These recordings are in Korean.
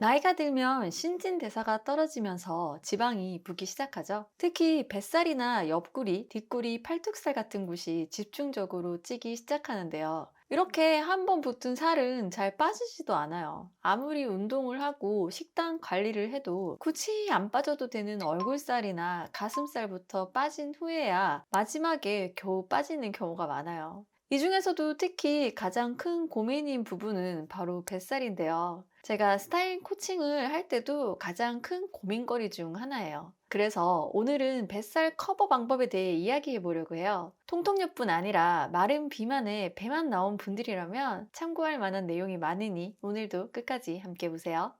나이가 들면 신진대사가 떨어지면서 지방이 붓기 시작하죠. 특히 뱃살이나 옆구리, 뒷구리, 팔뚝살 같은 곳이 집중적으로 찌기 시작하는데요. 이렇게 한번 붙은 살은 잘 빠지지도 않아요. 아무리 운동을 하고 식단 관리를 해도 굳이 안 빠져도 되는 얼굴살이나 가슴살부터 빠진 후에야 마지막에 겨우 빠지는 경우가 많아요. 이 중에서도 특히 가장 큰 고민인 부분은 바로 뱃살인데요. 제가 스타일 코칭을 할 때도 가장 큰 고민거리 중 하나예요. 그래서 오늘은 뱃살 커버 방법에 대해 이야기해 보려고 해요. 통통녀뿐 아니라 마른 비만에 배만 나온 분들이라면 참고할 만한 내용이 많으니 오늘도 끝까지 함께 보세요.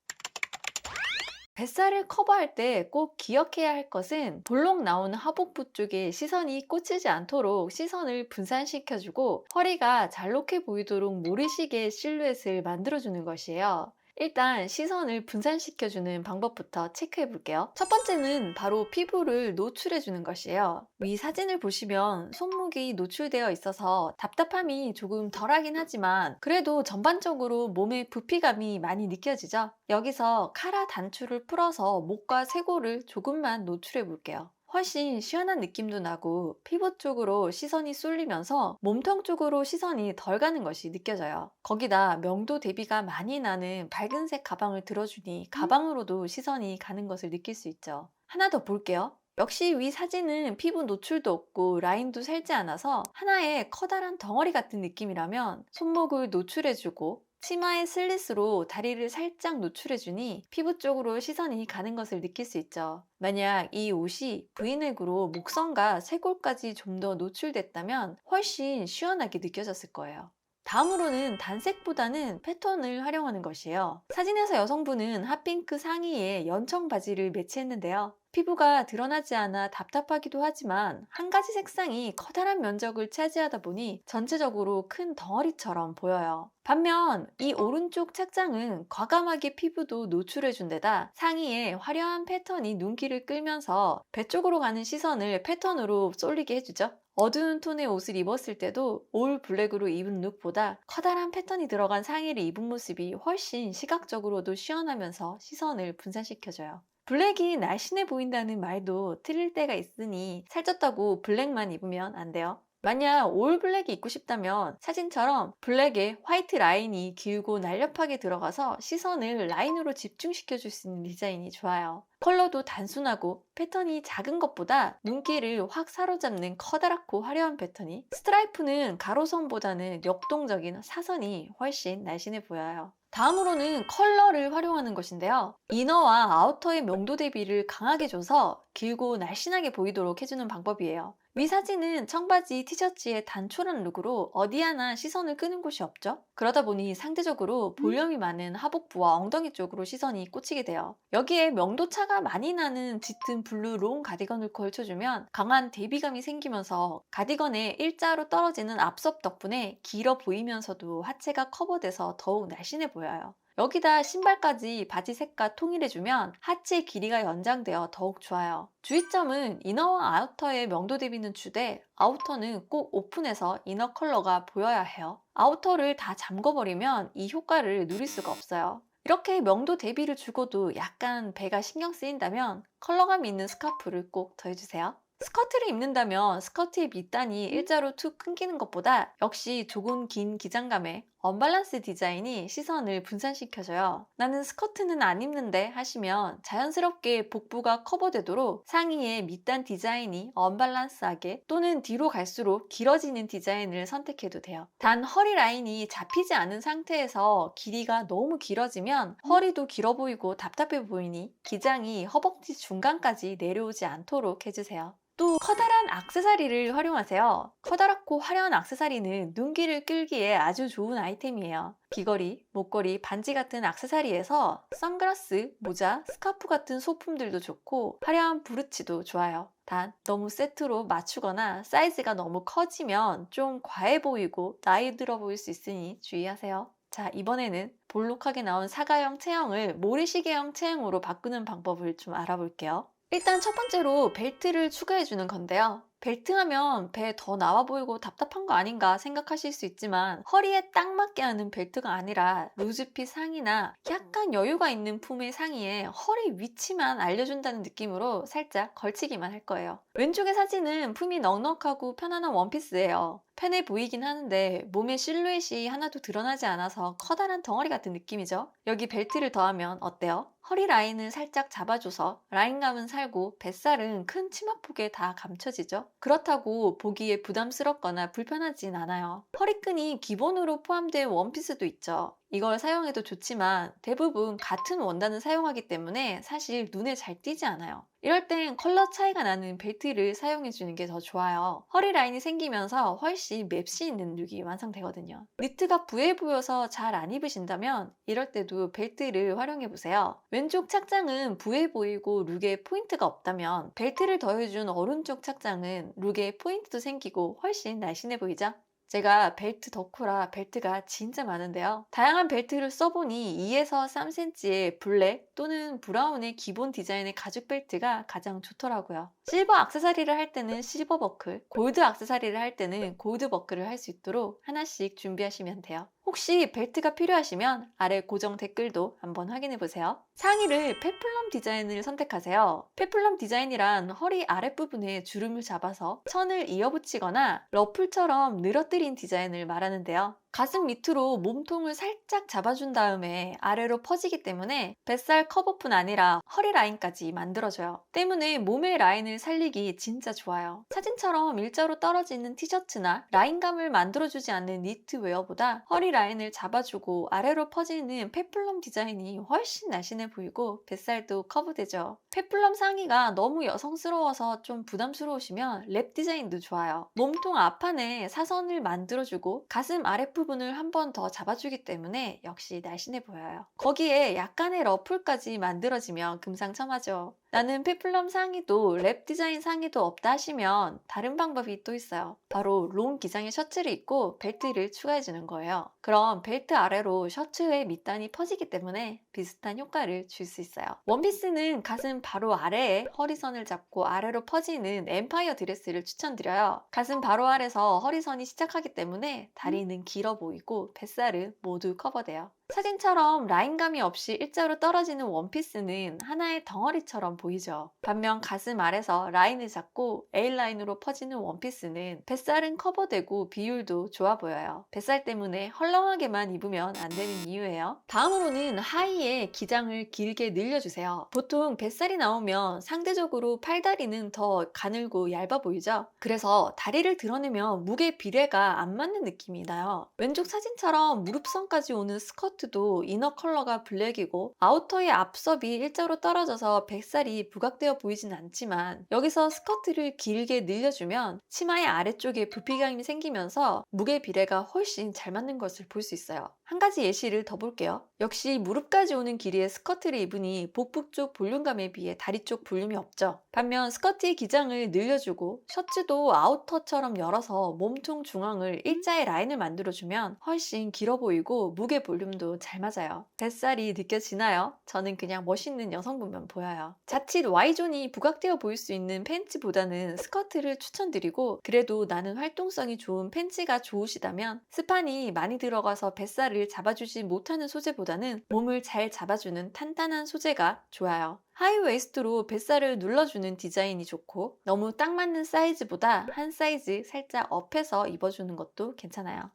뱃살을 커버할 때 꼭 기억해야 할 것은 볼록 나오는 하복부 쪽에 시선이 꽂히지 않도록 시선을 분산시켜주고 허리가 잘록해 보이도록 모래시계 실루엣을 만들어주는 것이에요. 일단 시선을 분산시켜주는 방법부터 체크해 볼게요. 첫 번째는 바로 피부를 노출해 주는 것이에요. 위 사진을 보시면 손목이 노출되어 있어서 답답함이 조금 덜하긴 하지만 그래도 전반적으로 몸의 부피감이 많이 느껴지죠? 여기서 카라 단추를 풀어서 목과 쇄골을 조금만 노출해 볼게요. 훨씬 시원한 느낌도 나고 피부 쪽으로 시선이 쏠리면서 몸통 쪽으로 시선이 덜 가는 것이 느껴져요. 거기다 명도 대비가 많이 나는 밝은색 가방을 들어주니 가방으로도 시선이 가는 것을 느낄 수 있죠. 하나 더 볼게요. 역시 위 사진은 피부 노출도 없고 라인도 살지 않아서 하나의 커다란 덩어리 같은 느낌이라면 손목을 노출해주고 치마의 슬릿으로 다리를 살짝 노출해주니 피부 쪽으로 시선이 가는 것을 느낄 수 있죠. 만약 이 옷이 브이넥으로 목선과 쇄골까지 좀 더 노출됐다면 훨씬 시원하게 느껴졌을 거예요. 다음으로는 단색보다는 패턴을 활용하는 것이에요. 사진에서 여성분은 핫핑크 상의에 연청 바지를 매치했는데요. 피부가 드러나지 않아 답답하기도 하지만 한 가지 색상이 커다란 면적을 차지하다 보니 전체적으로 큰 덩어리처럼 보여요. 반면 이 오른쪽 착장은 과감하게 피부도 노출해준 데다 상의에 화려한 패턴이 눈길을 끌면서 배 쪽으로 가는 시선을 패턴으로 쏠리게 해주죠. 어두운 톤의 옷을 입었을 때도 올 블랙으로 입은 룩보다 커다란 패턴이 들어간 상의를 입은 모습이 훨씬 시각적으로도 시원하면서 시선을 분산시켜줘요. 블랙이 날씬해 보인다는 말도 틀릴 때가 있으니 살쪘다고 블랙만 입으면 안 돼요. 만약 올 블랙이 입고 싶다면 사진처럼 블랙에 화이트 라인이 길고 날렵하게 들어가서 시선을 라인으로 집중시켜 줄 수 있는 디자인이 좋아요. 컬러도 단순하고 패턴이 작은 것보다 눈길을 확 사로잡는 커다랗고 화려한 패턴이, 스트라이프는 가로선보다는 역동적인 사선이 훨씬 날씬해 보여요. 다음으로는 컬러를 활용하는 것인데요. 이너와 아우터의 명도 대비를 강하게 줘서 길고 날씬하게 보이도록 해주는 방법이에요. 위 사진은 청바지, 티셔츠의 단촐한 룩으로 어디 하나 시선을 끄는 곳이 없죠? 그러다 보니 상대적으로 볼륨이 많은 하복부와 엉덩이 쪽으로 시선이 꽂히게 돼요. 여기에 명도차가 많이 나는 짙은 블루 롱 가디건을 걸쳐주면 강한 대비감이 생기면서 가디건의 일자로 떨어지는 앞섭 덕분에 길어 보이면서도 하체가 커버돼서 더욱 날씬해 보여요. 여기다 신발까지 바지 색과 통일해주면 하체 길이가 연장되어 더욱 좋아요. 주의점은 이너와 아우터의 명도 대비는 주되 아우터는 꼭 오픈해서 이너 컬러가 보여야 해요. 아우터를 다 잠궈버리면 이 효과를 누릴 수가 없어요. 이렇게 명도 대비를 주고도 약간 배가 신경 쓰인다면 컬러감 있는 스카프를 꼭 더해주세요. 스커트를 입는다면 스커트의 밑단이 일자로 툭 끊기는 것보다 역시 조금 긴 기장감에 언밸런스 디자인이 시선을 분산시켜줘요. 나는 스커트는 안 입는데 하시면 자연스럽게 복부가 커버되도록 상의의 밑단 디자인이 언밸런스하게 또는 뒤로 갈수록 길어지는 디자인을 선택해도 돼요. 단 허리 라인이 잡히지 않은 상태에서 길이가 너무 길어지면 허리도 길어 보이고 답답해 보이니 기장이 허벅지 중간까지 내려오지 않도록 해주세요. 또 커다란 액세서리를 활용하세요. 커다랗고 화려한 액세서리는 눈길을 끌기에 아주 좋은 아이템이에요. 귀걸이, 목걸이, 반지 같은 액세서리에서 선글라스, 모자, 스카프 같은 소품들도 좋고 화려한 브루치도 좋아요. 단 너무 세트로 맞추거나 사이즈가 너무 커지면 좀 과해 보이고 나이 들어 보일 수 있으니 주의하세요. 자, 이번에는 볼록하게 나온 사과형 체형을 모래시계형 체형으로 바꾸는 방법을 좀 알아볼게요. 일단 첫 번째로 벨트를 추가해 주는 건데요. 벨트 하면 배 더 나와 보이고 답답한 거 아닌가 생각하실 수 있지만 허리에 딱 맞게 하는 벨트가 아니라 루즈핏 상의나 약간 여유가 있는 품의 상의에 허리 위치만 알려준다는 느낌으로 살짝 걸치기만 할 거예요. 왼쪽의 사진은 품이 넉넉하고 편안한 원피스예요. 편해 보이긴 하는데 몸의 실루엣이 하나도 드러나지 않아서 커다란 덩어리 같은 느낌이죠. 여기 벨트를 더하면 어때요? 허리 라인을 살짝 잡아줘서 라인감은 살고 뱃살은 큰 치마폭에 다 감춰지죠. 그렇다고 보기에 부담스럽거나 불편하진 않아요. 허리끈이 기본으로 포함된 원피스도 있죠. 이걸 사용해도 좋지만 대부분 같은 원단을 사용하기 때문에 사실 눈에 잘 띄지 않아요. 이럴 땐 컬러 차이가 나는 벨트를 사용해 주는 게 더 좋아요. 허리 라인이 생기면서 훨씬 맵시 있는 룩이 완성되거든요. 니트가 부해 보여서 잘 안 입으신다면 이럴 때도 벨트를 활용해 보세요. 왼쪽 착장은 부해 보이고 룩에 포인트가 없다면 벨트를 더해준 오른쪽 착장은 룩에 포인트도 생기고 훨씬 날씬해 보이죠? 제가 벨트 덕후라 벨트가 진짜 많은데요. 다양한 벨트를 써보니 2에서 3cm의 블랙 또는 브라운의 기본 디자인의 가죽 벨트가 가장 좋더라고요. 실버 액세서리를 할 때는 실버 버클, 골드 액세서리를 할 때는 골드 버클을 할 수 있도록 하나씩 준비하시면 돼요. 혹시 벨트가 필요하시면 아래 고정 댓글도 한번 확인해 보세요. 상의를 페플럼 디자인을 선택하세요. 페플럼 디자인이란 허리 아랫부분에 주름을 잡아서 천을 이어붙이거나 러플처럼 늘어뜨린 디자인을 말하는데요. 가슴 밑으로 몸통을 살짝 잡아준 다음에 아래로 퍼지기 때문에 뱃살 커버뿐 아니라 허리 라인까지 만들어줘요. 때문에 몸의 라인을 살리기 진짜 좋아요. 사진처럼 일자로 떨어지는 티셔츠나 라인감을 만들어주지 않는 니트 웨어보다 허리 라인을 잡아주고 아래로 퍼지는 페플럼 디자인이 훨씬 날씬해 보이고 뱃살도 커브되죠. 페플럼 상의가 너무 여성스러워서 좀 부담스러우시면 랩 디자인도 좋아요. 몸통 앞판에 사선을 만들어주고 가슴 아랫부분을 한 번 더 잡아주기 때문에 역시 날씬해 보여요. 거기에 약간의 러플까지 만들어지면 금상첨화죠. 나는 페플럼 상의도 랩 디자인 상의도 없다 하시면 다른 방법이 또 있어요. 바로 롱 기장의 셔츠를 입고 벨트를 추가해주는 거예요. 그럼 벨트 아래로 셔츠의 밑단이 퍼지기 때문에 비슷한 효과를 줄 수 있어요. 원피스는 가슴 바로 아래에 허리선을 잡고 아래로 퍼지는 엠파이어 드레스를 추천드려요. 가슴 바로 아래서 허리선이 시작하기 때문에 다리는 길어 보이고 뱃살은 모두 커버돼요. 사진처럼 라인감이 없이 일자로 떨어지는 원피스는 하나의 덩어리처럼 보이죠. 반면 가슴 아래서 라인을 잡고 A라인으로 퍼지는 원피스는 뱃살은 커버되고 비율도 좋아 보여요. 뱃살 때문에 헐렁하게만 입으면 안 되는 이유예요. 다음으로는 하의에 기장을 길게 늘려주세요. 보통 뱃살이 나오면 상대적으로 팔다리는 더 가늘고 얇아 보이죠? 그래서 다리를 드러내면 무게 비례가 안 맞는 느낌이 나요. 왼쪽 사진처럼 무릎선까지 오는 스커트도 이너 컬러가 블랙이고 아우터의 앞섭이 일자로 떨어져서 뱃살이 부각되어 보이진 않지만 여기서 스커트를 길게 늘려주면 치마의 아래쪽에 부피감이 생기면서 무게 비례가 훨씬 잘 맞는 것을 볼 수 있어요. 한 가지 예시를 더 볼게요. 역시 무릎까지 오는 길이의 스커트를 입으니 복부 쪽 볼륨감에 비해 다리 쪽 볼륨이 없죠. 반면 스커트의 기장을 늘려주고 셔츠도 아우터처럼 열어서 몸통 중앙을 일자의 라인을 만들어주면 훨씬 길어 보이고 무게 볼륨도 잘 맞아요. 뱃살이 느껴지나요? 저는 그냥 멋있는 여성분만 보여요. 자칫 Y존이 부각되어 보일 수 있는 팬츠보다는 스커트를 추천드리고 그래도 나는 활동성이 좋은 팬츠가 좋으시다면 스판이 많이 들어가서 뱃살을 잡아주지 못하는 소재보다는 몸을 잘 잡아주는 탄탄한 소재가 좋아요. 하이웨이스트로 뱃살을 눌러주는 디자인이 좋고 너무 딱 맞는 사이즈보다 한 사이즈 살짝 업해서 입어주는 것도 괜찮아요.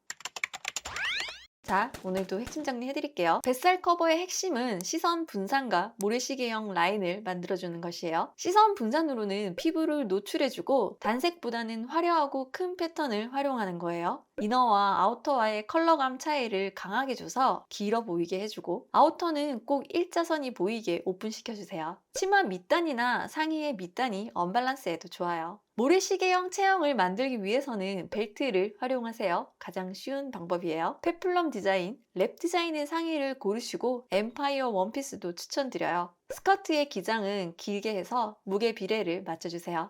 자, 오늘도 핵심 정리해드릴게요. 뱃살 커버의 핵심은 시선 분산과 모래시계형 라인을 만들어주는 것이에요. 시선 분산으로는 피부를 노출해주고 단색보다는 화려하고 큰 패턴을 활용하는 거예요. 이너와 아우터와의 컬러감 차이를 강하게 줘서 길어 보이게 해주고 아우터는 꼭 일자선이 보이게 오픈시켜주세요. 치마 밑단이나 상의의 밑단이 언밸런스해도 좋아요. 모래시계형 체형을 만들기 위해서는 벨트를 활용하세요. 가장 쉬운 방법이에요. 페플럼 디자인, 랩 디자인의 상의를 고르시고 엠파이어 원피스도 추천드려요. 스커트의 기장은 길게 해서 무게 비례를 맞춰주세요.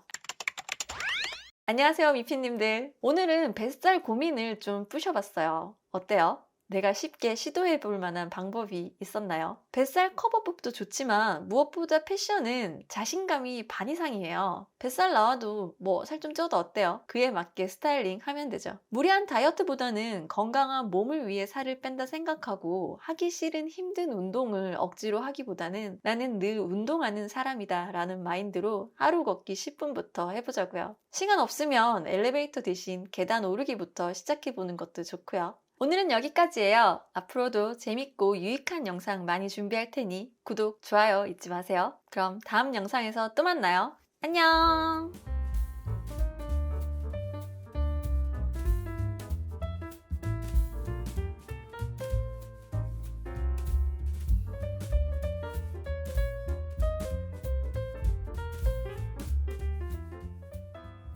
안녕하세요 미피님들. 오늘은 뱃살 고민을 좀 푸셔봤어요. 어때요? 내가 쉽게 시도해 볼 만한 방법이 있었나요? 뱃살 커버법도 좋지만 무엇보다 패션은 자신감이 반 이상이에요. 뱃살 나와도 뭐 살 좀 쪄도 어때요? 그에 맞게 스타일링 하면 되죠. 무리한 다이어트보다는 건강한 몸을 위해 살을 뺀다 생각하고 하기 싫은 힘든 운동을 억지로 하기보다는 나는 늘 운동하는 사람이다 라는 마인드로 하루 걷기 10분부터 해보자고요. 시간 없으면 엘리베이터 대신 계단 오르기부터 시작해보는 것도 좋고요. 오늘은 여기까지예요. 앞으로도 재밌고 유익한 영상 많이 준비할 테니 구독, 좋아요 잊지 마세요. 그럼 다음 영상에서 또 만나요. 안녕!